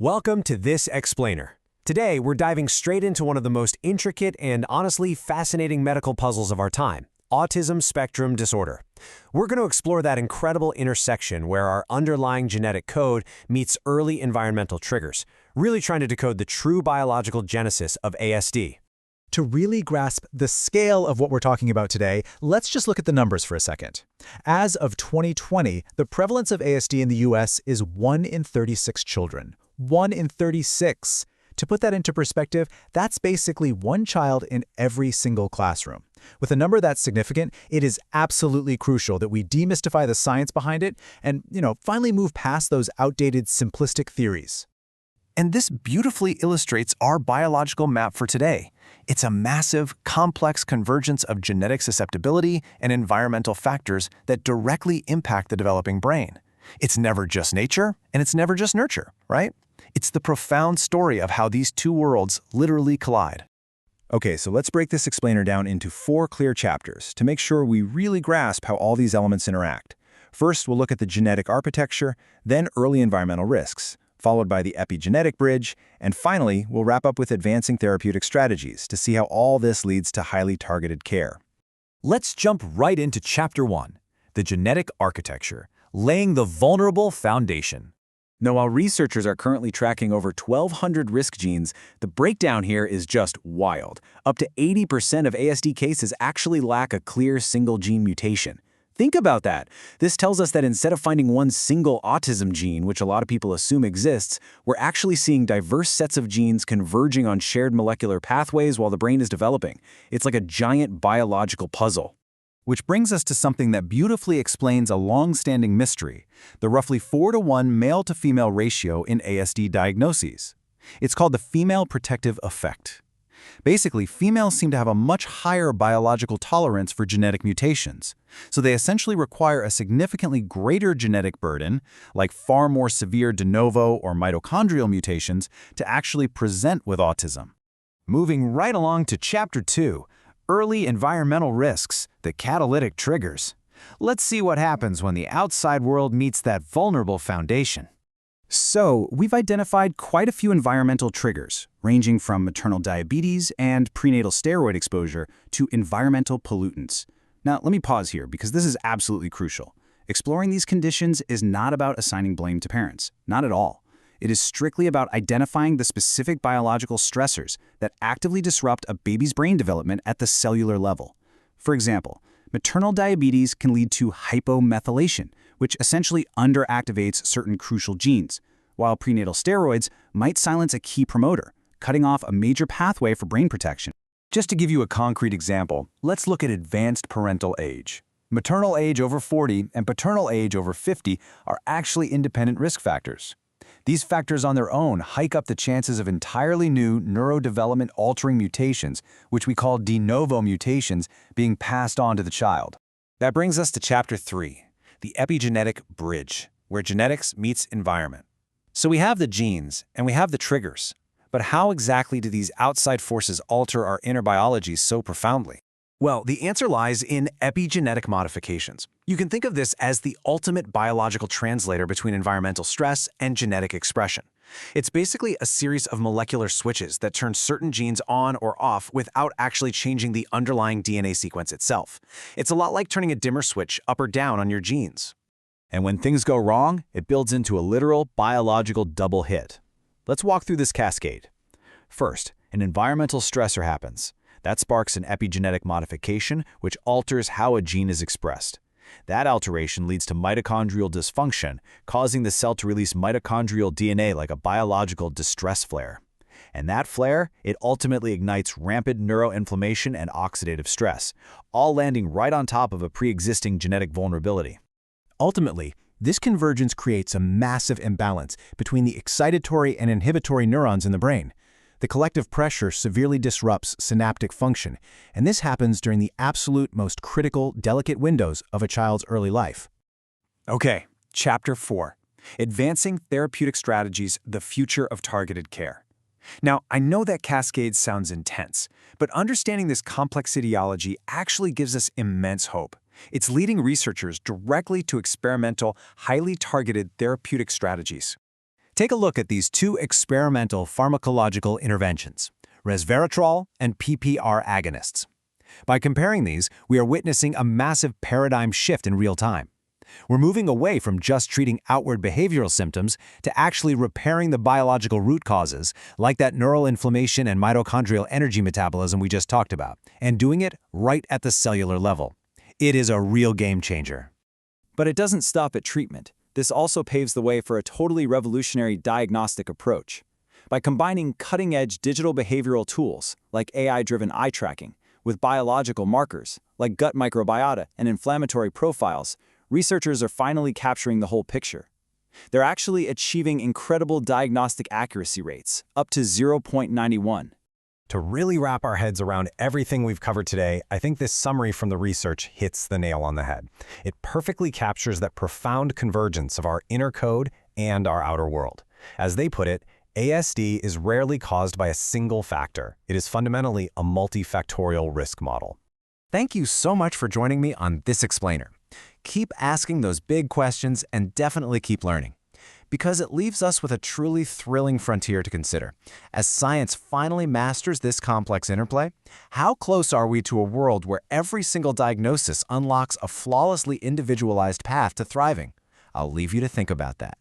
Welcome to This Explainer. Today, we're diving straight into one of the most intricate and honestly fascinating medical puzzles of our time, autism spectrum disorder. We're going to explore that incredible intersection where our underlying genetic code meets early environmental triggers, really trying to decode the true biological genesis of ASD. To really grasp the scale of what we're talking about today, let's just look at the numbers for a second. As of 2020, the prevalence of ASD in the US is 1 in 36 children. 1 in 36. To put that into perspective, that's basically one child in every single classroom. With a number that's significant, it is absolutely crucial that we demystify the science behind it and, finally move past those outdated simplistic theories. And this beautifully illustrates our biological map for today. It's a massive, complex convergence of genetic susceptibility and environmental factors that directly impact the developing brain. It's never just nature, and it's never just nurture, right? It's the profound story of how these two worlds literally collide. Okay, so let's break this explainer down into 4 clear chapters to make sure we really grasp how all these elements interact. First, we'll look at the genetic architecture, then early environmental risks, followed by the epigenetic bridge, and finally, we'll wrap up with advancing therapeutic strategies to see how all this leads to highly targeted care. Let's jump right into Chapter 1, the genetic architecture, laying the vulnerable foundation. Now, while researchers are currently tracking over 1,200 risk genes, the breakdown here is just wild. Up to 80% of ASD cases actually lack a clear single-gene mutation. Think about that. This tells us that instead of finding one single autism gene, which a lot of people assume exists, we're actually seeing diverse sets of genes converging on shared molecular pathways while the brain is developing. It's like a giant biological puzzle. Which brings us to something that beautifully explains a long-standing mystery, the roughly 4-to-1 male-to-female ratio in ASD diagnoses. It's called the female protective effect. Basically, females seem to have a much higher biological tolerance for genetic mutations, so they essentially require a significantly greater genetic burden, like far more severe de novo or mitochondrial mutations, to actually present with autism. Moving right along to Chapter 2, early environmental risks, the catalytic triggers. Let's see what happens when the outside world meets that vulnerable foundation. So, we've identified quite a few environmental triggers, ranging from maternal diabetes and prenatal steroid exposure to environmental pollutants. Now, let me pause here because this is absolutely crucial. Exploring these conditions is not about assigning blame to parents, not at all. It is strictly about identifying the specific biological stressors that actively disrupt a baby's brain development at the cellular level. For example, maternal diabetes can lead to hypomethylation, which essentially underactivates certain crucial genes, while prenatal steroids might silence a key promoter, cutting off a major pathway for brain protection. Just to give you a concrete example, let's look at advanced parental age. Maternal age over 40 and paternal age over 50 are actually independent risk factors. These factors on their own hike up the chances of entirely new neurodevelopment-altering mutations, which we call de novo mutations, being passed on to the child. That brings us to Chapter 3, the epigenetic bridge, where genetics meets environment. So we have the genes, and we have the triggers. But how exactly do these outside forces alter our inner biology so profoundly? Well, the answer lies in epigenetic modifications. You can think of this as the ultimate biological translator between environmental stress and genetic expression. It's basically a series of molecular switches that turn certain genes on or off without actually changing the underlying DNA sequence itself. It's a lot like turning a dimmer switch up or down on your genes. And when things go wrong, it builds into a literal biological double hit. Let's walk through this cascade. First, an environmental stressor happens. That sparks an epigenetic modification, which alters how a gene is expressed. That alteration leads to mitochondrial dysfunction, causing the cell to release mitochondrial DNA like a biological distress flare. And that flare, it ultimately ignites rampant neuroinflammation and oxidative stress, all landing right on top of a pre-existing genetic vulnerability. Ultimately, this convergence creates a massive imbalance between the excitatory and inhibitory neurons in the brain. The collective pressure severely disrupts synaptic function, and this happens during the absolute most critical, delicate windows of a child's early life. Okay, Chapter 4, Advancing Therapeutic Strategies, the Future of Targeted Care. Now, I know that cascade sounds intense, but understanding this complex etiology actually gives us immense hope. It's leading researchers directly to experimental, highly targeted therapeutic strategies. Take a look at these two experimental pharmacological interventions, resveratrol and PPR agonists. By comparing these, we are witnessing a massive paradigm shift in real time. We're moving away from just treating outward behavioral symptoms to actually repairing the biological root causes, like that neural inflammation and mitochondrial energy metabolism we just talked about, and doing it right at the cellular level. It is a real game changer. But it doesn't stop at treatment. This also paves the way for a totally revolutionary diagnostic approach. By combining cutting-edge digital behavioral tools, like AI-driven eye tracking, with biological markers, like gut microbiota and inflammatory profiles, researchers are finally capturing the whole picture. They're actually achieving incredible diagnostic accuracy rates, up to 0.91. To really wrap our heads around everything we've covered today, I think this summary from the research hits the nail on the head. It perfectly captures that profound convergence of our inner code and our outer world. As they put it, ASD is rarely caused by a single factor. It is fundamentally a multifactorial risk model. Thank you so much for joining me on This Explainer. Keep asking those big questions and definitely keep learning, because it leaves us with a truly thrilling frontier to consider. As science finally masters this complex interplay, how close are we to a world where every single diagnosis unlocks a flawlessly individualized path to thriving? I'll leave you to think about that.